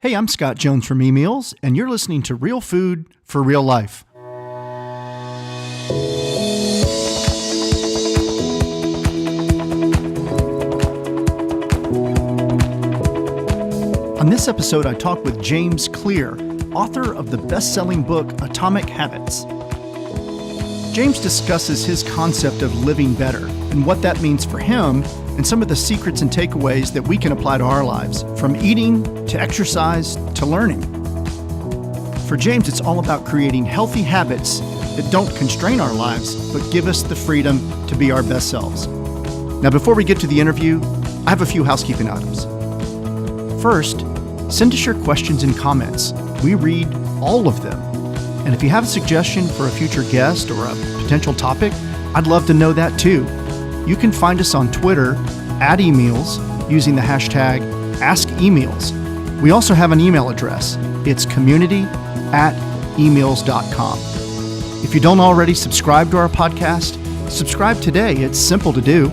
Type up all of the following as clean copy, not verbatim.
Hey, I'm Scott Jones from Emeals, and you're listening to Real Food for Real Life. On this episode, I talk with James Clear, author of the best-selling book, Atomic Habits. James discusses his concept of living better and what that means for him and some of the secrets and takeaways that we can apply to our lives, from eating to exercise to learning. For James, it's all about creating healthy habits that don't constrain our lives, but give us the freedom to be our best selves. Now, before we get to the interview, I have a few housekeeping items. First, send us your questions and comments. We read all of them. And if you have a suggestion for a future guest or a potential topic, I'd love to know that too. You can find us on Twitter at Emeals using the hashtag #AskEmeals. We also have an email address. It's community@emeals.com. If you don't already subscribe to our podcast, subscribe today. It's simple to do.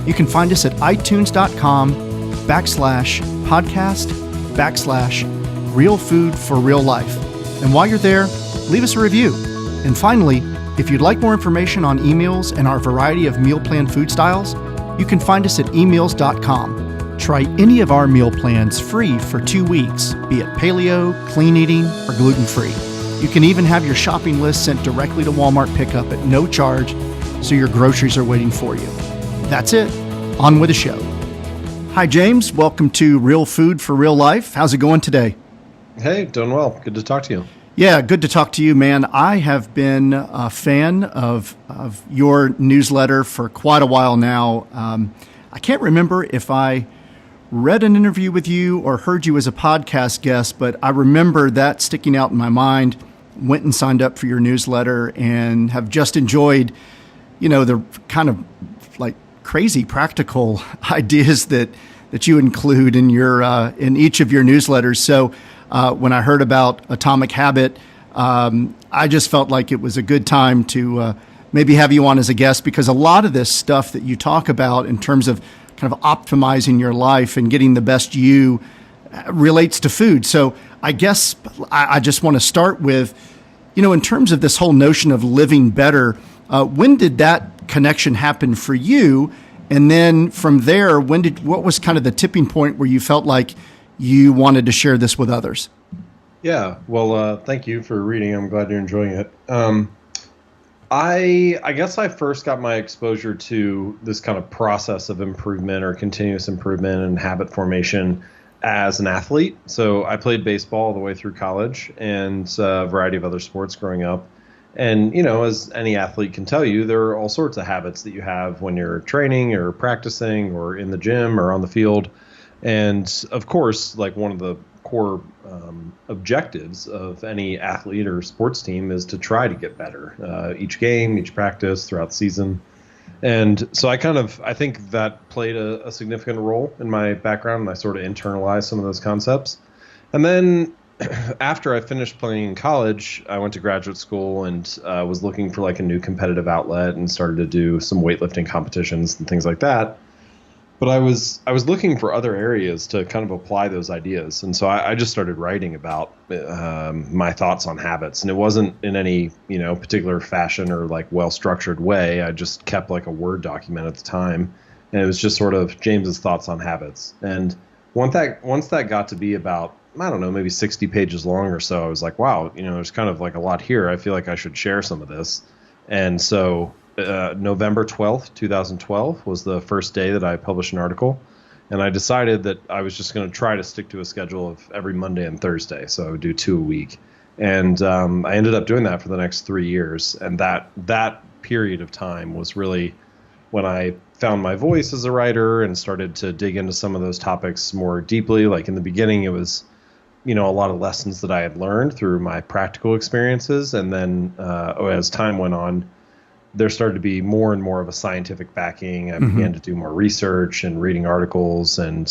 You can find us at itunes.com/podcast/Real Food for Real Life. And while you're there, leave us a review. And finally, if you'd like more information on Emeals and our variety of meal plan food styles, you can find us at emeals.com. Try any of our meal plans free for 2 weeks, be it paleo, clean eating, or gluten-free. You can even have your shopping list sent directly to Walmart pickup at no charge, so your groceries are waiting for you. That's it. On with the show. Hi, James. Welcome to Real Food for Real Life. How's it going today? Hey, doing well. Good to talk to you. Yeah, good to talk to you, man. I have been a fan of your newsletter for quite a while now. I can't remember if I read an interview with you or heard you as a podcast guest, but I remember that sticking out in my mind. Went and signed up for your newsletter and have just enjoyed, the kind of like crazy practical ideas that you include in your in each of your newsletters. So when I heard about Atomic Habit, I just felt like it was a good time to maybe have you on as a guest, because a lot of this stuff that you talk about in terms of kind of optimizing your life and getting the best you relates to food. So I guess I just want to start with, in terms of this whole notion of living better, when did that connection happen for you? And then from there, what was kind of the tipping point where you felt like you wanted to share this with others? Yeah, well, thank you for reading. I'm glad you're enjoying it. I guess I first got my exposure to this kind of process of improvement or continuous improvement and habit formation as an athlete. So I played baseball all the way through college and a variety of other sports growing up. And, as any athlete can tell you, there are all sorts of habits that you have when you're training or practicing or in the gym or on the field. And of course, like one of the core objectives of any athlete or sports team is to try to get better each game, each practice, throughout the season. And so I think that played a significant role in my background, and I sort of internalized some of those concepts. And then after I finished playing in college, I went to graduate school and was looking for like a new competitive outlet and started to do some weightlifting competitions and things like that. But I was looking for other areas to kind of apply those ideas. And so I just started writing about my thoughts on habits. And it wasn't in any, particular fashion or like well-structured way. I just kept like a Word document at the time. And it was just sort of James's thoughts on habits. And once that got to be about, I don't know, maybe 60 pages long or so, I was like, wow, there's kind of like a lot here. I feel like I should share some of this. And so November 12th, 2012 was the first day that I published an article. And I decided that I was just going to try to stick to a schedule of every Monday and Thursday. So I would do 2 a week. And I ended up doing that for the next 3 years. And that period of time was really when I found my voice as a writer and started to dig into some of those topics more deeply. Like in the beginning, it was, a lot of lessons that I had learned through my practical experiences. And then as time went on, there started to be more and more of a scientific backing. I began to do more research and reading articles and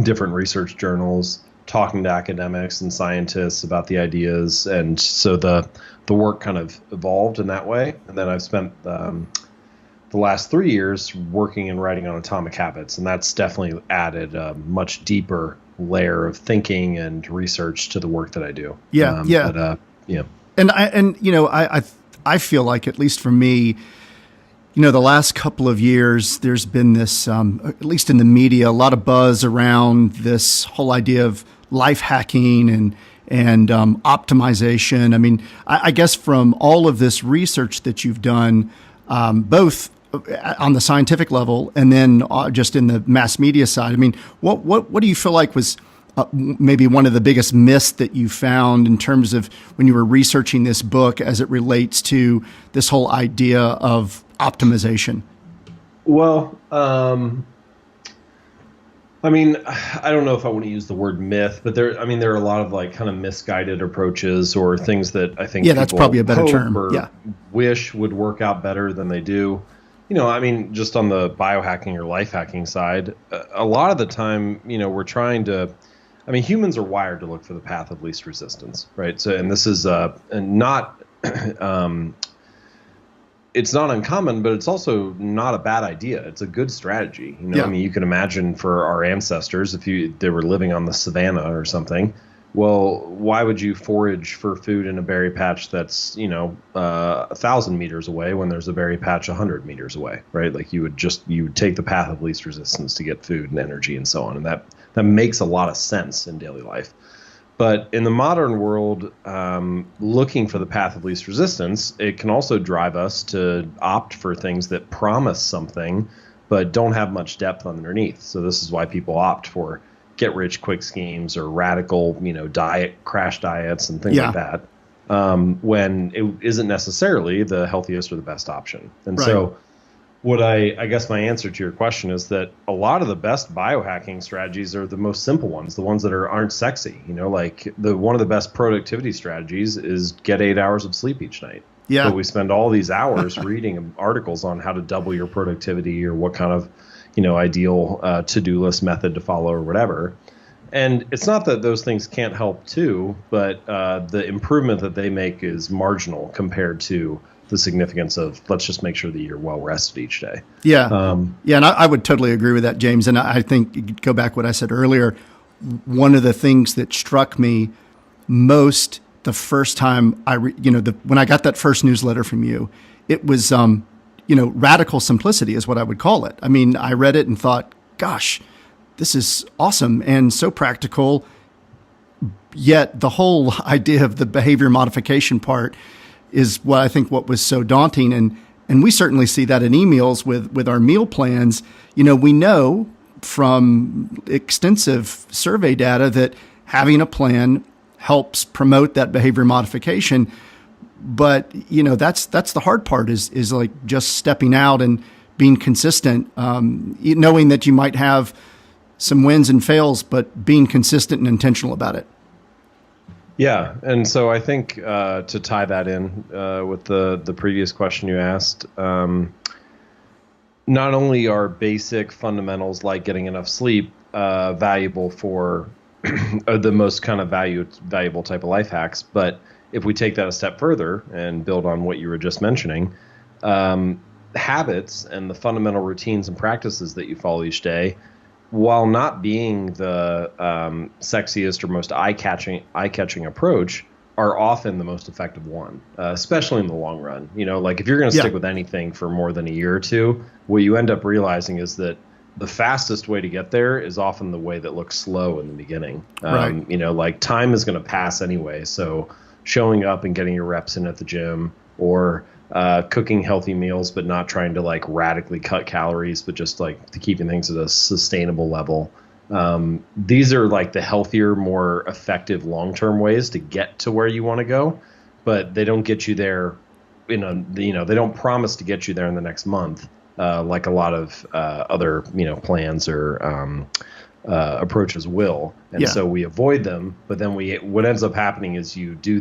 different research journals, talking to academics and scientists about the ideas. And so the work kind of evolved in that way. And then I've spent the the last 3 years working and writing on Atomic Habits, and that's definitely added a much deeper layer of thinking and research to the work that I do. Yeah. I feel like, at least for me, the last couple of years, there's been this, at least in the media, a lot of buzz around this whole idea of life hacking and optimization. I mean, I guess from all of this research that you've done, both on the scientific level and then just in the mass media side, I mean, what do you feel like was maybe one of the biggest myths that you found in terms of when you were researching this book as it relates to this whole idea of optimization? Well, I mean, I don't know if I want to use the word myth, but there are a lot of like kind of misguided approaches or things that I think that's probably a better term. Or wish would work out better than they do. I mean, just on the biohacking or life hacking side, a lot of the time, we're trying to, I mean, humans are wired to look for the path of least resistance, right? So, and this is not, it's not uncommon, but it's also not a bad idea. It's a good strategy. I mean, you can imagine for our ancestors, if they were living on the savannah or something, well, why would you forage for food in a berry patch that's, 1,000 meters away when there's a berry patch 100 meters away, right? Like you would take the path of least resistance to get food and energy and so on. And that makes a lot of sense in daily life. But in the modern world, looking for the path of least resistance, it can also drive us to opt for things that promise something, but don't have much depth underneath. So this is why people opt for get-rich-quick schemes or radical, crash diets and things like that, when it isn't necessarily the healthiest or the best option. And so what I guess my answer to your question is that a lot of the best biohacking strategies are the most simple ones, the ones that aren't sexy. Like one of the best productivity strategies is get 8 hours of sleep each night. Yeah. But we spend all these hours reading articles on how to double your productivity or what kind of, ideal to-do list method to follow or whatever. And it's not that those things can't help too, but the improvement that they make is marginal compared to the significance of let's just make sure that you're well rested each day. Yeah. And I would totally agree with that, James. And I think, go back what I said earlier, one of the things that struck me most the first time when I got that first newsletter from you, it was, radical simplicity is what I would call it. I mean, I read it and thought, gosh, this is awesome and so practical. Yet the whole idea of the behavior modification part is what was so daunting. And we certainly see that in Emeals with our meal plans. We know from extensive survey data that having a plan helps promote that behavior modification. But, that's the hard part is like just stepping out and being consistent, knowing that you might have some wins and fails, but being consistent and intentional about it. Yeah, and so I think to tie that in with the previous question you asked, not only are basic fundamentals like getting enough sleep valuable for the most kind of valuable type of life hacks, but if we take that a step further and build on what you were just mentioning, habits and the fundamental routines and practices that you follow each day, while not being the sexiest or most eye-catching approach, are often the most effective one, especially in the long run. Like if you're going to stick with anything for more than a year or two, what you end up realizing is that the fastest way to get there is often the way that looks slow in the beginning. Like time is going to pass anyway. So showing up and getting your reps in at the gym, or cooking healthy meals, but not trying to like radically cut calories, but just like to keeping things at a sustainable level. These are like the healthier, more effective long-term ways to get to where you want to go, but they don't get you there they don't promise to get you there in the next month, like a lot of other, plans or approaches will. And so we avoid them, but then what ends up happening is you do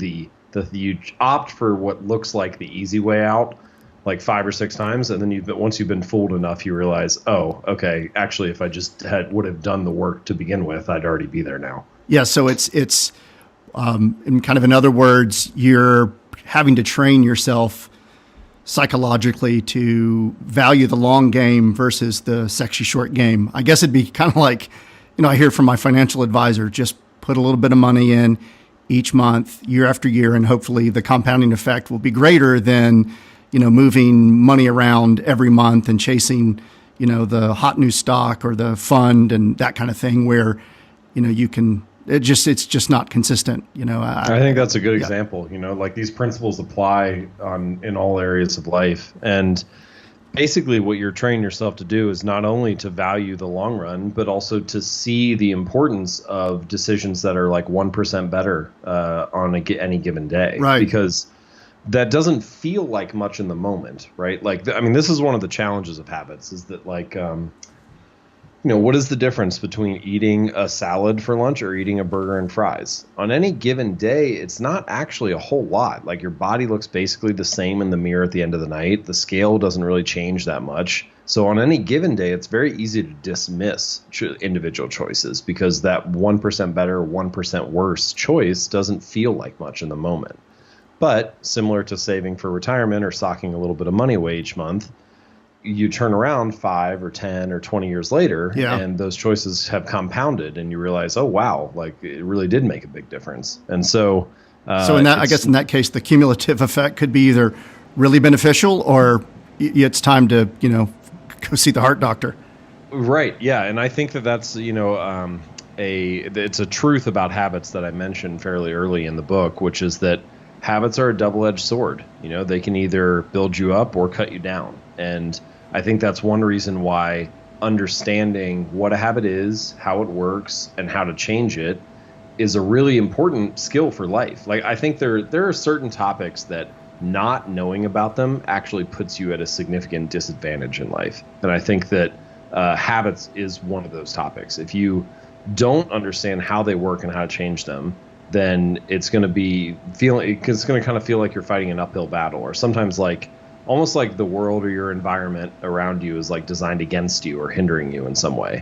you opt for what looks like the easy way out like 5 or 6 times, and then once you've been fooled enough, you realize, oh, okay, actually, if I just would have done the work to begin with, I'd already be there now. Yeah, so it's in kind of in other words, you're having to train yourself psychologically to value the long game versus the sexy short game. I guess it'd be kind of like, I hear from my financial advisor, just put a little bit of money in each month, year after year, and hopefully the compounding effect will be greater than, moving money around every month and chasing, the hot new stock or the fund and that kind of thing where, it's just not consistent. I think that's a good example. Like these principles apply in all areas of life. And basically what you're training yourself to do is not only to value the long run, but also to see the importance of decisions that are like 1% better on any given day. Right. Because that doesn't feel like much in the moment, right? Like, this is one of the challenges of habits is that like, what is the difference between eating a salad for lunch or eating a burger and fries? On any given day, it's not actually a whole lot. Like your body looks basically the same in the mirror at the end of the night. The scale doesn't really change that much. So on any given day, it's very easy to dismiss individual choices because that 1% better, 1% worse choice doesn't feel like much in the moment. But similar to saving for retirement or socking a little bit of money away each month, you turn around 5 or 10 or 20 years later and those choices have compounded and you realize, oh, wow, like it really did make a big difference. And so, I guess in that case, the cumulative effect could be either really beneficial or it's time to, go see the heart doctor. Right. Yeah. And I think that's, it's a truth about habits that I mentioned fairly early in the book, which is that habits are a double-edged sword. They can either build you up or cut you down. And I think that's one reason why understanding what a habit is, how it works, and how to change it is a really important skill for life. Like I think there are certain topics that not knowing about them actually puts you at a significant disadvantage in life. And I think that habits is one of those topics. If you don't understand how they work and how to change them, then it's going to kind of feel like you're fighting an uphill battle, or sometimes like almost like the world or your environment around you is like designed against you or hindering you in some way.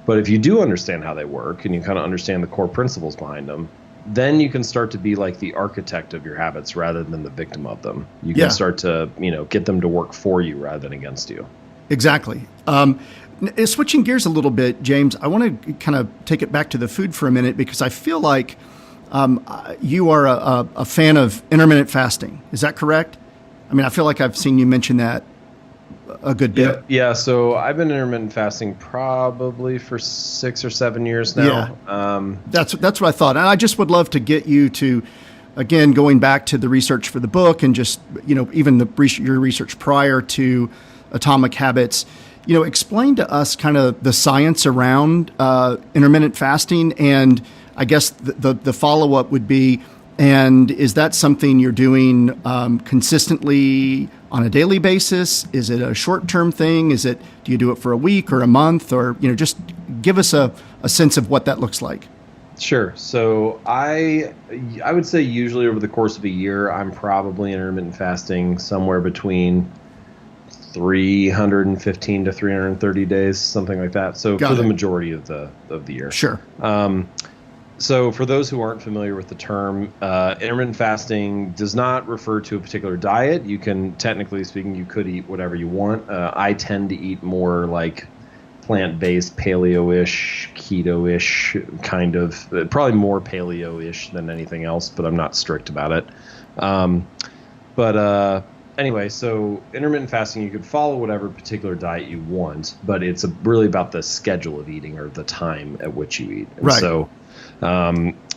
But if you do understand how they work and you kind of understand the core principles behind them, then you can start to be like the architect of your habits rather than the victim of them. You can start to, get them to work for you rather than against you. Exactly. Switching gears a little bit, James, I want to kind of take it back to the food for a minute because I feel like you are a fan of intermittent fasting. Is that correct? I feel like I've seen you mention that a good bit. Yeah. So I've been intermittent fasting probably for 6 or 7 years now. Yeah. That's what I thought. And I just would love to get you to, again, going back to the research for the book and just, even your research prior to Atomic Habits, explain to us kind of the science around intermittent fasting. And I guess the follow-up would be, and is that something you're doing consistently on a daily basis? Is it a short-term thing? Do you do it for a week or a month? Or, just give us a sense of what that looks like. Sure. So I would say usually over the course of a year, I'm probably intermittent fasting somewhere between 315 to 330 days, something like that. So the majority of the year. Sure. So for those who aren't familiar with the term, intermittent fasting does not refer to a particular diet. You can, technically speaking, you could eat whatever you want. I tend to eat more like plant-based, paleo-ish, keto-ish kind of, probably more paleo-ish than anything else, but I'm not strict about it. Anyway, so intermittent fasting, you could follow whatever particular diet you want, but it's really about the schedule of eating or the time at which you eat. And right. So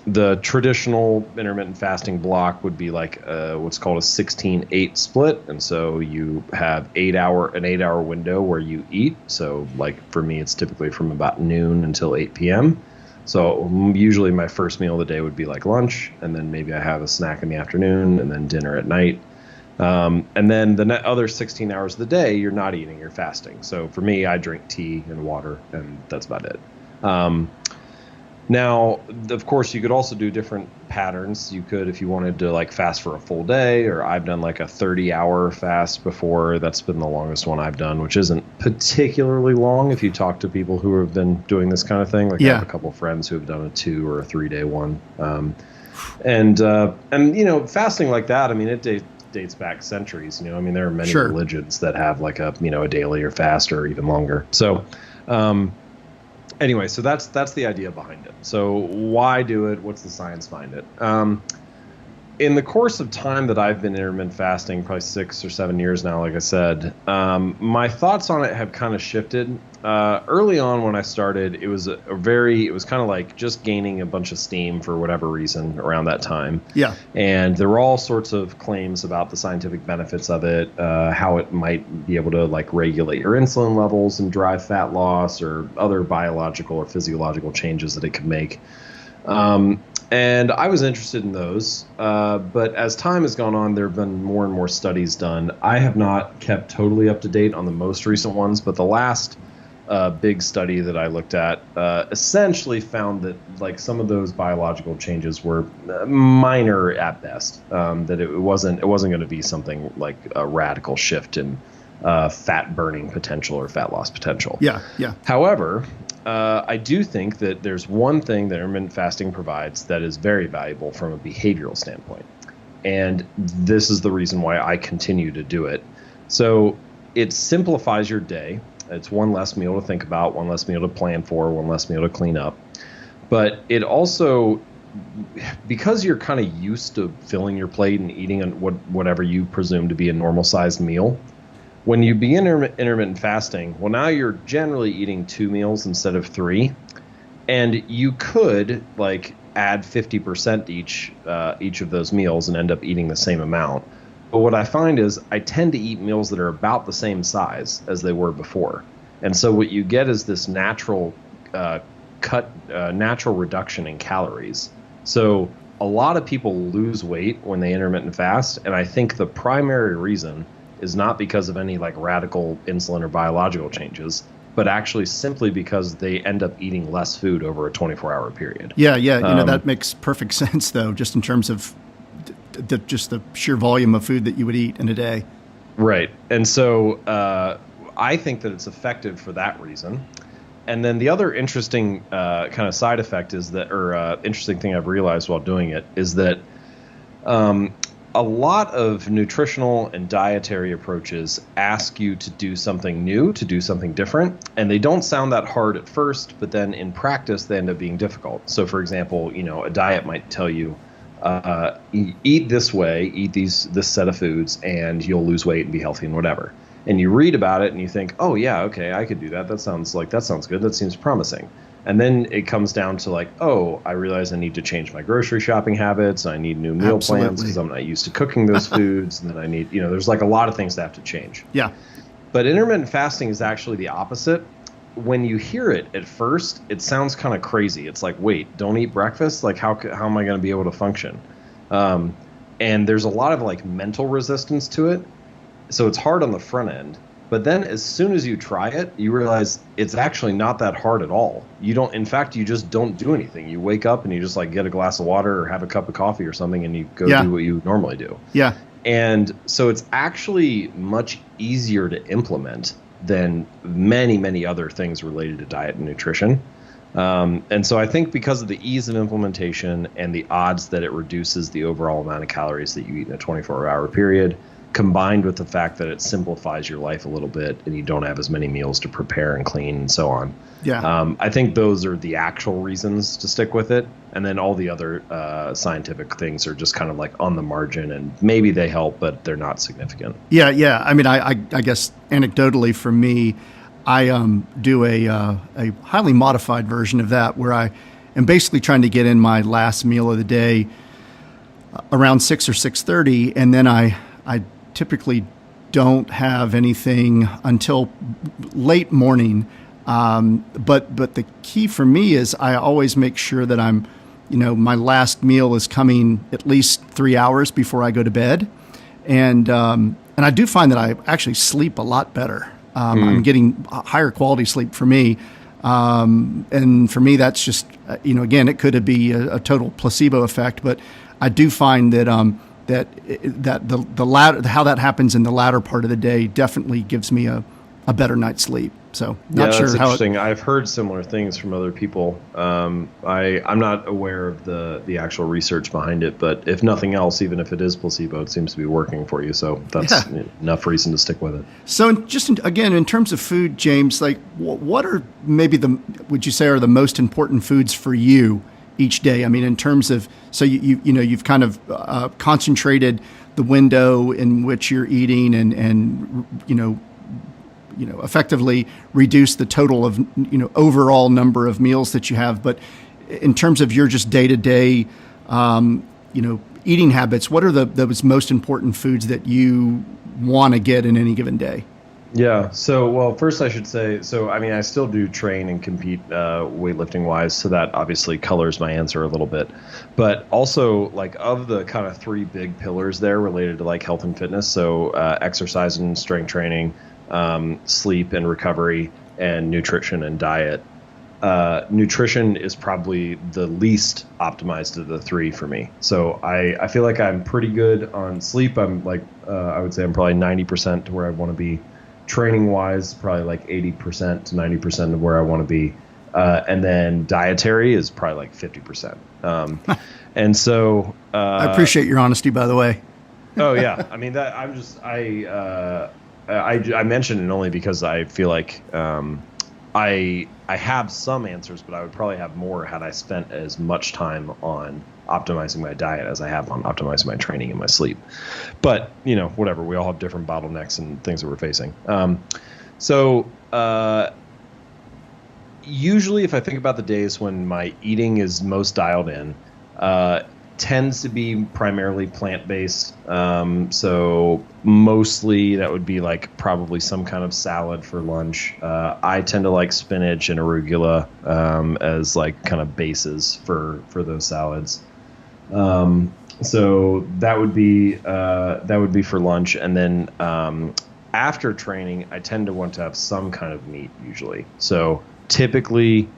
the traditional intermittent fasting block would be like what's called a 16-8 split. And so you have an 8-hour window where you eat. So like for me, it's typically from about noon until 8 p.m. So usually my first meal of the day would be like lunch, and then maybe I have a snack in the afternoon and then dinner at night. And then the other 16 hours of the day, you're not eating, you're fasting. So for me, I drink tea and water, and that's about it. Now, of course, you could also do different patterns. You could, if you wanted to like fast for a full day, or I've done like a 30-hour fast before. That's been the longest one I've done, which isn't particularly long if you talk to people who have been doing this kind of thing. Like I have a couple of friends who have done a 2 or a 3 day one. And fasting like that, I mean, dates back centuries. I mean, there are many Sure. religions that have like a daily or fast or even longer. So anyway, so that's the idea behind it. So why do it? What's the science behind it? In the course of time that I've been intermittent fasting, probably 6 or 7 years now, like I said, my thoughts on it have kind of shifted. Early on when I started, it was it was kind of like just gaining a bunch of steam for whatever reason around that time. Yeah. And there were all sorts of claims about the scientific benefits of it, how it might be able to like regulate your insulin levels and drive fat loss or other biological or physiological changes that it could make. And I was interested in those, but as time has gone on, there have been more and more studies done. I have not kept totally up to date on the most recent ones, but the last big study that I looked at essentially found that like some of those biological changes were minor at best. That it wasn't going to be something like a radical shift in fat burning potential or fat loss potential. Yeah. Yeah. However, I do think that there's one thing that intermittent fasting provides that is very valuable from a behavioral standpoint. And this is the reason why I continue to do it. So it simplifies your day. It's one less meal to think about, one less meal to plan for, one less meal to clean up. But it also, because you're kind of used to filling your plate and eating whatever you presume to be a normal sized meal, when you begin intermittent fasting, well, now you're generally eating 2 meals instead of 3, and you could like add 50% each of those meals and end up eating the same amount. But what I find is I tend to eat meals that are about the same size as they were before, and so what you get is this natural natural reduction in calories. So a lot of people lose weight when they intermittent fast, and I think the primary reason is not because of any like radical insulin or biological changes, but actually simply because they end up eating less food over a 24-hour period. Yeah. Yeah. That makes perfect sense though, just in terms of just the sheer volume of food that you would eat in a day. Right. And so I think that it's effective for that reason. And then the other interesting kind of side effect is that, or interesting thing I've realized while doing it is that a lot of nutritional and dietary approaches ask you to do something new, to do something different, and they don't sound that hard at first, but then in practice they end up being difficult. So for example, a diet might tell you, eat this way, eat this set of foods, and you'll lose weight and be healthy and whatever. And you read about it and you think, oh yeah, okay, I could do that. That sounds good. That seems promising. And then it comes down to like, oh, I realize I need to change my grocery shopping habits. I need new meal plans because I'm not used to cooking those foods. And then I need, there's like a lot of things that have to change. Yeah. But intermittent fasting is actually the opposite. When you hear it at first, it sounds kind of crazy. It's like, wait, don't eat breakfast? Like, how am I going to be able to function? And there's a lot of like mental resistance to it. So it's hard on the front end. But then as soon as you try it, you realize it's actually not that hard at all. You just don't do anything. You wake up and you just like get a glass of water or have a cup of coffee or something and you go do what you normally do. Yeah. And so it's actually much easier to implement than many, many other things related to diet and nutrition. And so I think because of the ease of implementation and the odds that it reduces the overall amount of calories that you eat in a 24-hour period, combined with the fact that it simplifies your life a little bit and you don't have as many meals to prepare and clean and so on. Yeah. I think those are the actual reasons to stick with it. And then all the other scientific things are just kind of like on the margin and maybe they help, but they're not significant. Yeah. Yeah. I mean, I guess anecdotally for me, I do a highly modified version of that where I am basically trying to get in my last meal of the day around 6 or 6:30. And then I typically don't have anything until late morning. But the key for me is I always make sure that I'm, my last meal is coming at least 3 hours before I go to bed. And I do find that I actually sleep a lot better. I'm getting higher quality sleep for me. And for me, that's just, again, it could be a total placebo effect, but I do find that, that the latter, how that happens in the latter part of the day definitely gives me a better night's sleep. So Yeah, not that's sure how interesting. I've heard similar things from other people. I'm not aware of the actual research behind it, but if nothing else, even if it is placebo, it seems to be working for you. So that's Yeah. enough reason to stick with it. So again, in terms of food, James, like what are maybe would you say are the most important foods for you each day? I mean, in terms of, so you've kind of concentrated the window in which you're eating and effectively reduce the total of, overall number of meals that you have. But in terms of your just day-to-day, eating habits, what are those most important foods that you want to get in any given day? Yeah. So, well, first I should say, I mean, I still do train and compete weightlifting wise, so that obviously colors my answer a little bit. But also, like, of the kind of three big pillars there related to like health and fitness, so exercise and strength training, sleep and recovery, and nutrition and diet. Nutrition is probably the least optimized of the three for me. So I feel like I'm pretty good on sleep. I'm like, I would say I'm probably 90% to where I want to be. Training wise, probably like 80% to 90% of where I want to be. And then dietary is probably like 50%. And so, I appreciate your honesty, by the way. oh yeah. I mean, that I mentioned it only because I feel like, I have some answers, but I would probably have more had I spent as much time on optimizing my diet as I have on optimizing my training and my sleep. But, whatever, we all have different bottlenecks and things that we're facing. Usually if I think about the days when my eating is most dialed in, tends to be primarily plant-based. So mostly that would be like probably some kind of salad for lunch. I tend to like spinach and arugula as like kind of bases for those salads. So that would be for lunch. And then after training, I tend to want to have some kind of meat usually. So typically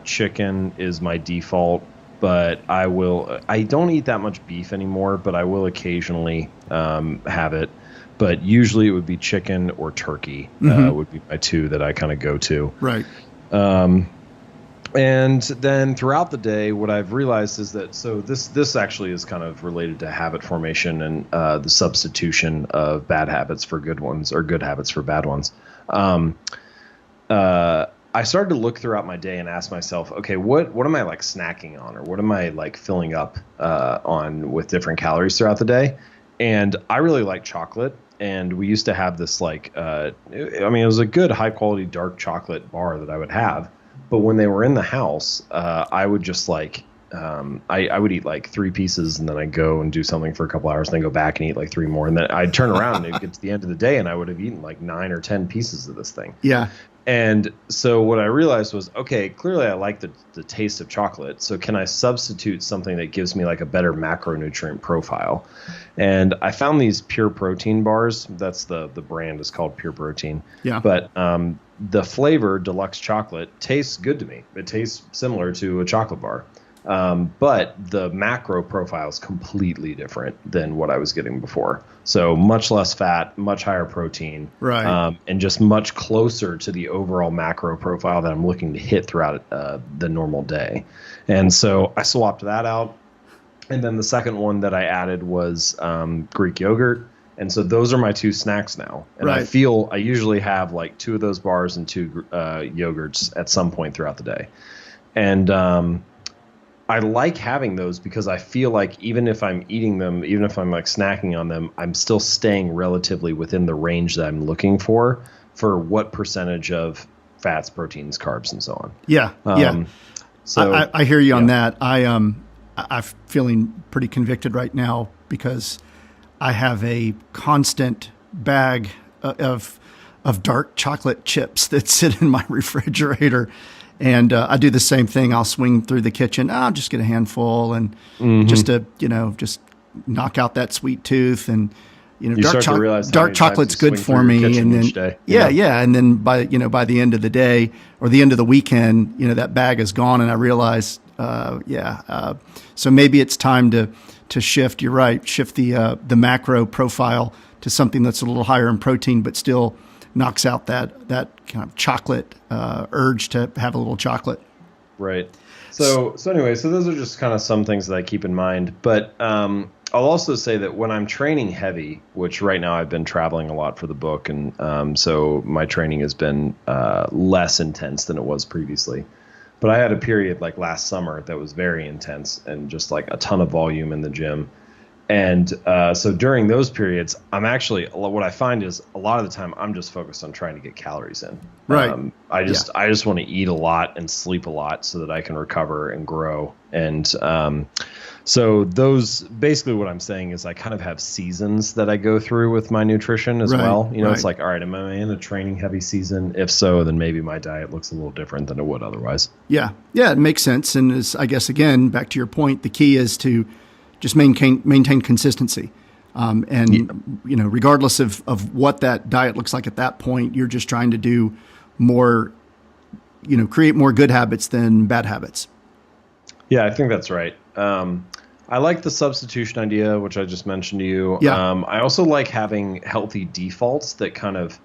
chicken is my default. But I don't eat that much beef anymore, but I will occasionally have it. But usually it would be chicken or turkey would be my two that I kind of go to. Right. And then throughout the day, what I've realized is that, so this actually is kind of related to habit formation and the substitution of bad habits for good ones, or good habits for bad ones. I started to look throughout my day and ask myself, okay, what am I like snacking on, or what am I like filling up on with different calories throughout the day? And I really like chocolate. And we used to have this like, it was a good high quality dark chocolate bar that I would have. But when they were in the house, I would just like, I would eat like 3 pieces, and then I'd go and do something for a couple hours, and then go back and eat like 3 more. And then I'd turn around and it'd get to the end of the day and I would have eaten like 9 or 10 pieces of this thing. Yeah. And so what I realized was, okay, clearly I like the taste of chocolate. So can I substitute something that gives me like a better macronutrient profile? And I found these pure protein bars. That's the brand is called Pure Protein. Yeah. But the flavor deluxe chocolate tastes good to me. It tastes similar to a chocolate bar. But the macro profile is completely different than what I was getting before. So much less fat, much higher protein, right, and just much closer to the overall macro profile that I'm looking to hit throughout the normal day. And so I swapped that out. And then the second one that I added was Greek yogurt. And so those are my 2 snacks now. And right. I usually have like 2 of those bars and 2 yogurts at some point throughout the day. And I like having those because I feel like even if I'm eating them, even if I'm like snacking on them, I'm still staying relatively within the range that I'm looking for what percentage of fats, proteins, carbs, and so on. Yeah. Yeah. So I hear you on that. I'm feeling pretty convicted right now because I have a constant bag of dark chocolate chips that sit in my refrigerator. And I do the same thing. I'll swing through the kitchen. I'll just get a handful and just to, just knock out that sweet tooth. And, dark chocolate's good for me. And then, yeah. And then by the end of the day or the end of the weekend, that bag is gone. And I realize, so maybe it's time to shift. You're right. Shift the macro profile to something that's a little higher in protein, but still knocks out that kind of chocolate urge to have a little chocolate. Right. So anyway, so those are just kind of some things that I keep in mind. But I'll also say that when I'm training heavy, which right now I've been traveling a lot for the book, and so my training has been less intense than it was previously. But I had a period like last summer that was very intense and just like a ton of volume in the gym. And so during those periods, I'm actually, what I find is a lot of the time I'm just focused on trying to get calories in. Right. I just want to eat a lot and sleep a lot so that I can recover and grow. And so those, basically what I'm saying is I kind of have seasons that I go through with my nutrition as well. You know, it's like, all right, am I in a training heavy season? If so, then maybe my diet looks a little different than it would otherwise. Yeah, it makes sense. And as I guess, again, back to your point, the key is to just maintain consistency. You know, regardless of what that diet looks like at that point, you're just trying to do more, you know, create more good habits than bad habits. Yeah, I think that's right. I like the substitution idea, which I just mentioned to you. I also like having healthy defaults that kind of,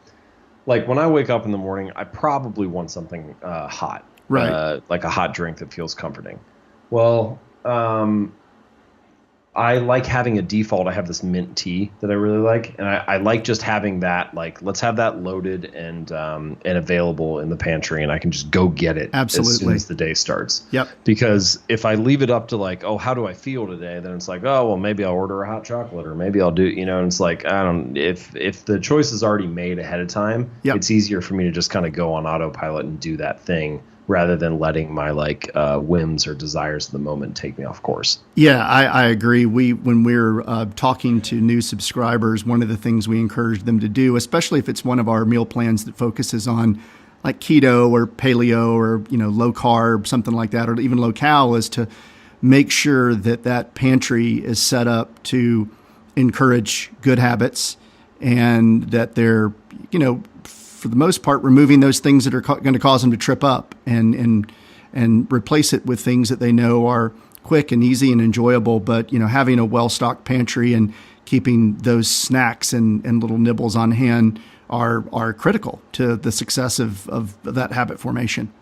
like when I wake up in the morning, I probably want something hot, like a hot drink that feels comforting. Well, I like having a default. I have this mint tea that I really like, and I like just having that. Like, let's have that loaded and available in the pantry, and I can just go get it as soon as the day starts. Yep. Because if I leave it up to like, oh, how do I feel today? Then it's like, oh, well, maybe I'll order a hot chocolate, or maybe I'll do, you know. And it's like, I don't. If the choice is already made ahead of time, it's easier for me to just kind of go on autopilot and do that thing, rather than letting my like whims or desires of the moment take me off course. Yeah, I agree. When we're talking to new subscribers, one of the things we encourage them to do, especially if it's one of our meal plans that focuses on like keto or paleo or, you know, low carb, something like that, or even low cal, is to make sure that that pantry is set up to encourage good habits, and that they're, you know, for the most part, removing those things that are going to cause them to trip up, and replace it with things that they know are quick and easy and enjoyable. But, you know, having a well-stocked pantry and keeping those snacks and little nibbles on hand are critical to the success of that habit formation.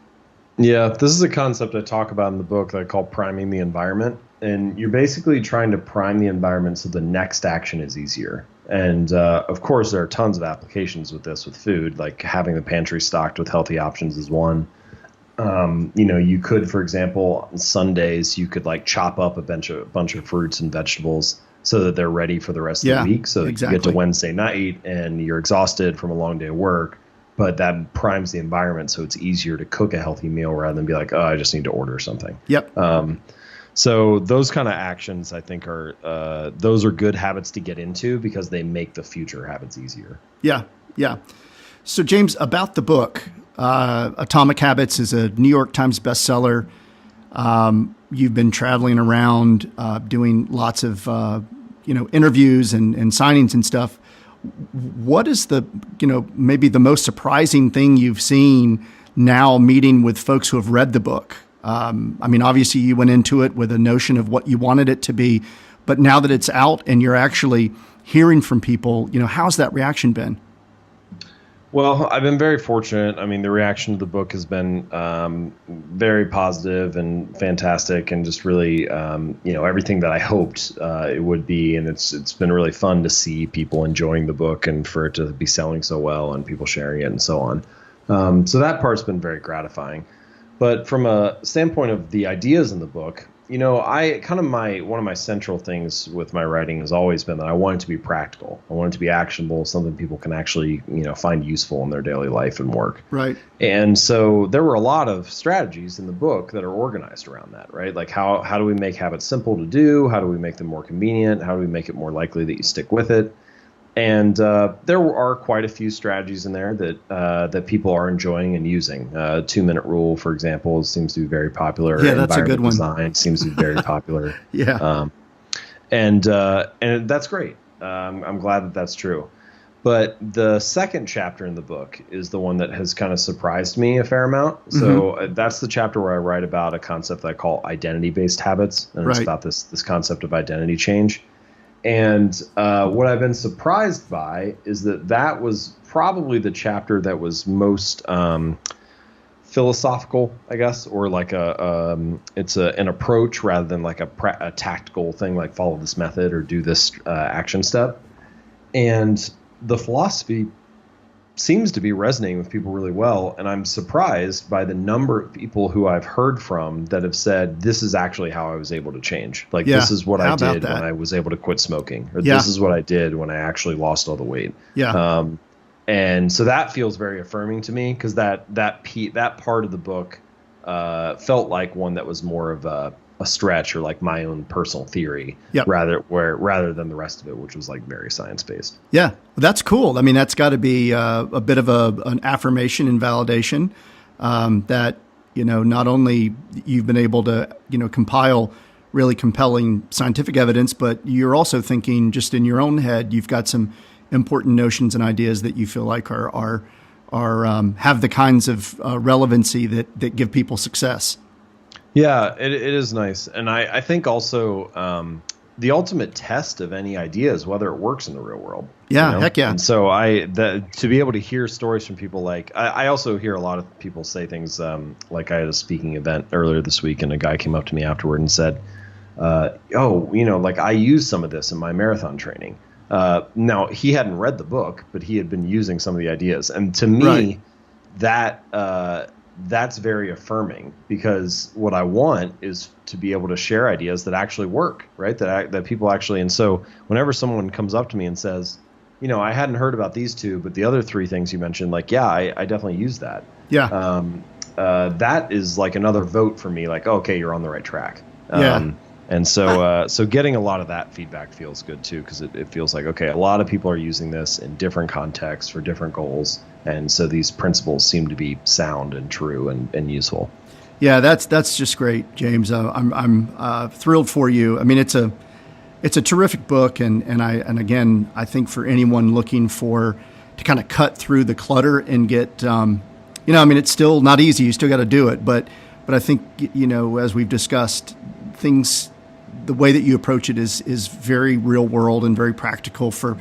Yeah, this is a concept I talk about in the book that I call priming the environment. And you're basically trying to prime the environment so the next action is easier. And of course, there are tons of applications with this with food, like having the pantry stocked with healthy options is one. You know, you could, for example, on Sundays, you could like chop up a bunch of fruits and vegetables so that they're ready for the rest of the week. So that you get to Wednesday night and you're exhausted from a long day of work, but that primes the environment so it's easier to cook a healthy meal rather than be like, oh, I just need to order something. So those kind of actions, I think, those are good habits to get into because they make the future habits easier. Yeah. So James, about the book, Atomic Habits is a New York Times bestseller. You've been traveling around, doing lots of, interviews and signings and stuff. What is maybe the most surprising thing you've seen now meeting with folks who have read the book? I mean, obviously you went into it with a notion of what you wanted it to be, but now that it's out and you're actually hearing from people, you know, how's that reaction been? Well, I've been very fortunate. I mean, the reaction to the book has been very positive and fantastic, and just really, everything that I hoped it would be. And it's been really fun to see people enjoying the book and for it to be selling so well and people sharing it and so on. So that part's been very gratifying. But from a standpoint of the ideas in the book, you know, one of my central things with my writing has always been that I want it to be practical. I want it to be actionable, something people can actually, find useful in their daily life and work. Right. And so there were a lot of strategies in the book that are organized around that, right? Like how do we make habits simple to do? How do we make them more convenient? How do we make it more likely that you stick with it? And there are quite a few strategies in there that people are enjoying and using. 2-minute rule, for example, seems to be very popular. Yeah, that's a good one. Design seems to be very popular. Yeah. And that's great. I'm glad that that's true. But the second chapter in the book is the one that has kind of surprised me a fair amount. So that's the chapter where I write about a concept that I call identity-based habits. And it's about this concept of identity change. And what I've been surprised by is that was probably the chapter that was most philosophical, I guess, or like it's an approach rather than like a tactical thing, like follow this method or do this action step. And the philosophy seems to be resonating with people really well. And I'm surprised by the number of people who I've heard from that have said, this is actually how I was able to change. Like, this is what I did when I was able to quit smoking, or this is what I did when I actually lost all the weight. Yeah. And so that feels very affirming to me, because that part of the book felt like one that was more of a stretch, or like my own personal theory, rather than the rest of it, which was like very science-based. Yeah, well, that's cool. I mean, that's got to be a bit of an affirmation and validation that, not only you've been able to, compile really compelling scientific evidence, but you're also thinking just in your own head, you've got some important notions and ideas that you feel like are have the kinds of relevancy that give people success. Yeah, it is nice. And I think also the ultimate test of any idea is whether it works in the real world. Yeah, heck yeah. And so to be able to hear stories from people, like I also hear a lot of people say things like, I had a speaking event earlier this week, and a guy came up to me afterward and said, like, I used some of this in my marathon training. Now, he hadn't read the book, but he had been using some of the ideas. And to me, that's very affirming, because what I want is to be able to share ideas that actually work, right? That people actually. And so whenever someone comes up to me and says, I hadn't heard about these two, but the other three things you mentioned, like, I definitely use that. Yeah. That is like another vote for me, like, okay, you're on the right track. Yeah. And so getting a lot of that feedback feels good too, because it feels like, okay, a lot of people are using this in different contexts for different goals, and so these principles seem to be sound and true and useful. Yeah, that's just great, James. I'm thrilled for you. I mean, it's a terrific book, and again, I think for anyone looking to kind of cut through the clutter and get, it's still not easy. You still got to do it, but I think as we've discussed, the way that you approach it is very real world and very practical for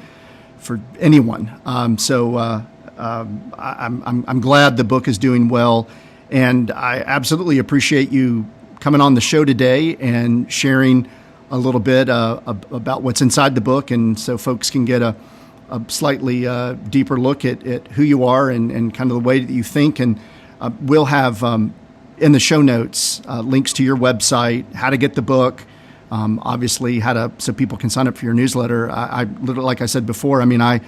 anyone. So I'm glad the book is doing well, and I absolutely appreciate you coming on the show today and sharing a little bit about what's inside the book, and so folks can get a slightly deeper look at who you are and kind of the way that you think. And we'll have in the show notes links to your website, how to get the book. Obviously, so people can sign up for your newsletter. I literally, like I said before, I mean, I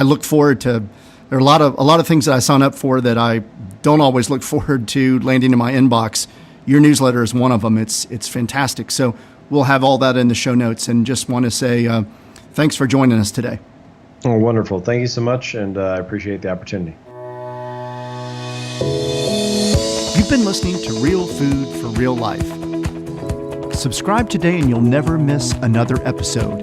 look forward to. There are a lot of things that I sign up for that I don't always look forward to landing in my inbox. Your newsletter is one of them. It's fantastic. So we'll have all that in the show notes. And just want to say thanks for joining us today. Oh, wonderful! Thank you so much, and I appreciate the opportunity. You've been listening to Real Food for Real Life. Subscribe today and you'll never miss another episode.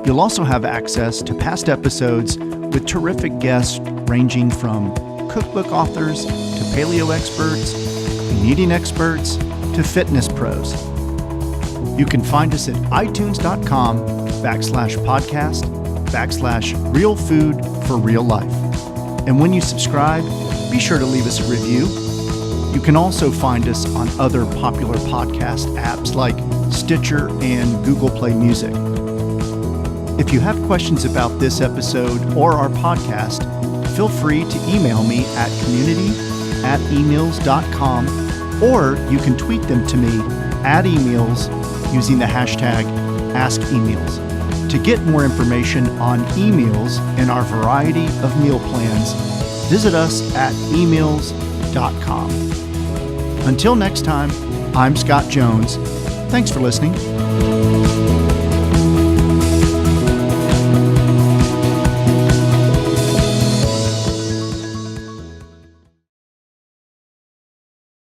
You'll also have access to past episodes with terrific guests ranging from cookbook authors to paleo experts, clean eating experts to fitness pros. You can find us at itunes.com/podcast/Real Food for Real Life. And when you subscribe, be sure to leave us a review. You can also find us on other popular podcast apps like Stitcher and Google Play Music. If you have questions about this episode or our podcast, feel free to email me at community@emeals.com, or you can tweet them to me at Emeals using the hashtag #AskEmeals. To get more information on Emeals and our variety of meal plans, visit us at Emeals.com. Until next time, I'm Scott Jones. Thanks for listening.